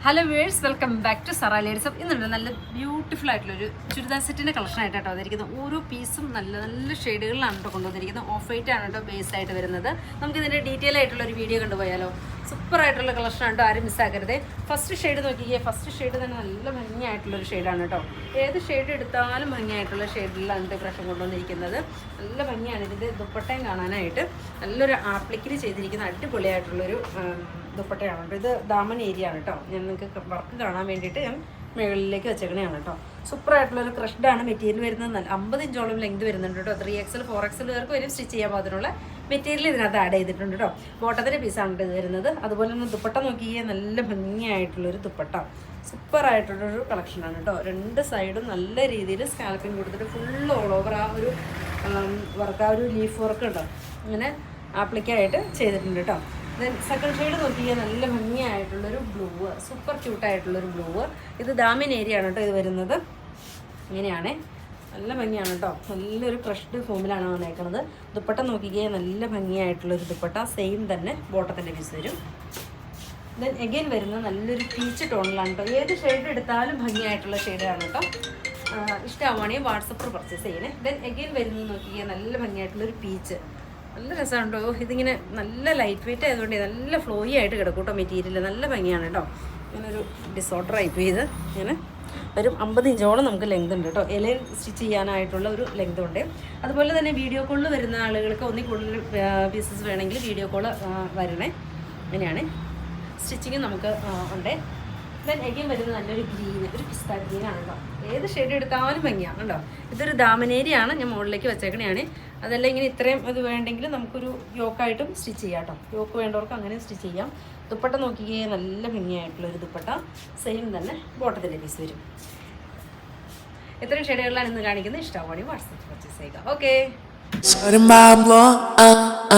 Hello viewers, welcome back to Zara ladies. അപ്പോൾ ഇന്നുണ്ട് നല്ല ബ്യൂട്ടിഫുൾ ആയിട്ടുള്ളൊരു ചുരിദാർ സെറ്റിൻ്റെ കളക്ഷൻ ആയിട്ടോ വന്നിരിക്കുന്നത്. ഓരോ പീസും നല്ല നല്ല ഷെയ്ഡുകളിലാണ് കേട്ടോ കൊണ്ടുവന്നിരിക്കുന്നത്. ഓഫ് വൈറ്റ് ആണ് കേട്ടോ ബേസ് ആയിട്ട് വരുന്നത്. നമുക്കിതിൻ്റെ ഡീറ്റെയിൽ ആയിട്ടുള്ളൊരു വീഡിയോ കണ്ടുപോയാലോ. സൂപ്പർ ആയിട്ടുള്ള കളക്ഷൻ ആട്ടോ, ആരും മിസ്സാക്കരുത്. ഫസ്റ്റ് ഷെയ്ഡ് നോക്കിയേ, ഫസ്റ്റ് ഷെയ്ഡ് തന്നെ നല്ല ഭംഗിയായിട്ടുള്ളൊരു ഷെയ്ഡാണ് കേട്ടോ. ഏത് ഷെയ്ഡ് എടുത്താലും ഭംഗിയായിട്ടുള്ള ഷെയ്ഡിലാണ് ഈ പ്രാവശ്യം കൊണ്ടുവന്നിരിക്കുന്നത്. നല്ല ഭംഗിയാണ് ഇതിൻ്റെ ദുപ്പട്ടയും കാണാനായിട്ട്. നല്ലൊരു ആപ്ലിക്കിൽ ചെയ്തിരിക്കുന്ന അടിപൊളിയായിട്ടുള്ളൊരു ദുപ്പട്ടയാണ് കേട്ടോ. ഇത് ദാമൻ ഏരിയ ആണ് കേട്ടോ. ഞാൻ നിങ്ങൾക്ക് വർക്ക് കാണാൻ വേണ്ടിയിട്ട് ഞാൻ മുകളിലേക്ക് വെച്ചേക്കണയാണ് കേട്ടോ. സൂപ്പറായിട്ടുള്ളൊരു ക്രഷ്ഡാണ് മെറ്റീരിയൽ വരുന്നത്. നല്ല 50 ഇഞ്ചോളം ലെങ്ത് വരുന്നുണ്ട് കേട്ടോ. 3XL 4XL പേർക്ക് വരും സ്റ്റിച്ച് ചെയ്യാൻ പാകത്തിനുള്ള മെറ്റീരിയൽ ഇതിനകത്ത് ആഡ് ചെയ്തിട്ടുണ്ട് കേട്ടോ. ബോട്ടത്തിൻ്റെ പീസാണ് ഇത് വരുന്നത്. അതുപോലെ തന്നെ ദുപ്പട്ട നോക്കിയാൽ നല്ല ഭംഗിയായിട്ടുള്ളൊരു ദുപ്പട്ട, സൂപ്പറായിട്ടുള്ളൊരു കളക്ഷനാണ് കേട്ടോ. രണ്ട് സൈഡും നല്ല രീതിയിൽ സ്കാൽപ്പിങ് കൊടുത്തിട്ട് ഫുൾ ഓൾ ഓവർ ആ ഒരു വർക്ക്, ആ ഒരു ലീഫ് വർക്ക് ഉണ്ടോ അങ്ങനെ ആപ്ലിക്കായിട്ട് ചെയ്തിട്ടുണ്ട് കേട്ടോ. ദെൻ സെക്കൻഡ് ഷെയ്ഡ് നോക്കിയാൽ നല്ല ഭംഗിയായിട്ടുള്ളൊരു ബ്ലൂ, സൂപ്പർ ക്യൂട്ടായിട്ടുള്ളൊരു ബ്ലൂ. ഇത് ദാമിൻ ഏരിയ ആണ് കേട്ടോ ഇത് വരുന്നത്. ഇങ്ങനെയാണ്, നല്ല ഭംഗിയാണ് കേട്ടോ. നല്ലൊരു ക്രഷ്ഡ് ഫോമിലാണ് വന്നേക്കുന്നത്. ദുപ്പട്ട നോക്കിയാൽ നല്ല ഭംഗിയായിട്ടുള്ളൊരു ദുപ്പട്ട, സെയിം തന്നെ ബോട്ടത്തിൻ്റെ പീസ് വരും. ദെൻ എഗെയിൻ വരുന്നത് നല്ലൊരു പീച്ച് ടോണിലാണ് കേട്ടോ. ഏത് ഷെയ്ഡ് എടുത്താലും ഭംഗിയായിട്ടുള്ള ഷെയ്ഡാണ് കേട്ടോ. ഇഷ്ടമാവുകയാണെങ്കിൽ വാട്സപ്പിൽ പർച്ചേസ് ചെയ്യണേ. ദെൻ എഗെയിൻ വരുന്നത് നോക്കിയാൽ നല്ല ഭംഗിയായിട്ടുള്ളൊരു പീച്ച്, നല്ല രസമുണ്ടോ. ഇതിങ്ങനെ നല്ല ലൈറ്റ് വെയിറ്റ് ആയതുകൊണ്ട് നല്ല ഫ്ലോയി ആയിട്ട് കിടക്കും കേട്ടോ മെറ്റീരിയൽ. നല്ല ഭംഗിയാണ് കേട്ടോ. ഇങ്ങനൊരു ഡിസോർഡർ ടൈപ്പ് ചെയ്ത് ഇങ്ങനെ ഒരു 50 ഇഞ്ചോളം നമുക്ക് ലെങ്ത് ഉണ്ട് കേട്ടോ. ഇലയിൽ സ്റ്റിച്ച് ചെയ്യാനായിട്ടുള്ള ഒരു ലെങ്ത് ഉണ്ട്. അതുപോലെ തന്നെ വീഡിയോ കോളിൽ വരുന്ന ആളുകൾക്ക് ഒന്നിൽ കൂടുതൽ പീസസ് വേണമെങ്കിൽ വീഡിയോ കോൾ വരണേ. അങ്ങനെയാണ് സ്റ്റിച്ചിങ് നമുക്ക് ഉണ്ട്. ദെൻ എഗെയിൻ വരുന്നത് നല്ലൊരു ഗ്രീൻ, ഒരു പിസ്ത ഗ്രീനാണ് കേട്ടോ. ഏത് ഷെയ്ഡ് എടുത്താലും ഭംഗിയാണ് കേട്ടോ. ഇതൊരു ദാമനേരിയാണ്, ഞാൻ മുകളിലേക്ക് വെച്ചേക്കണെയാണ്. അതല്ല ഇങ്ങനെ ഇത്രയും ഇത് വേണ്ടെങ്കിൽ നമുക്കൊരു യോക്കായിട്ടും സ്റ്റിച്ച് ചെയ്യാം കേട്ടോ. യോക്ക് വേണ്ടവർക്ക് അങ്ങനെ സ്റ്റിച്ച് ചെയ്യാം. ദുപ്പട്ട നോക്കിയേ നല്ല ഭംഗിയായിട്ടുള്ളൊരു ദുപ്പട്ട, സെയിം തന്നെ ബോട്ടത്തിൻ്റെ പീസ് വരും. ഇത്രയും ഷെയ്ഡുകളിലാണ് ഇന്ന് കാണിക്കുന്നത്. ഇഷ്ടമാണെങ്കിൽ വാട്സാപ്പ് പർച്ചേസ് ചെയ്യുക. ഓക്കെ.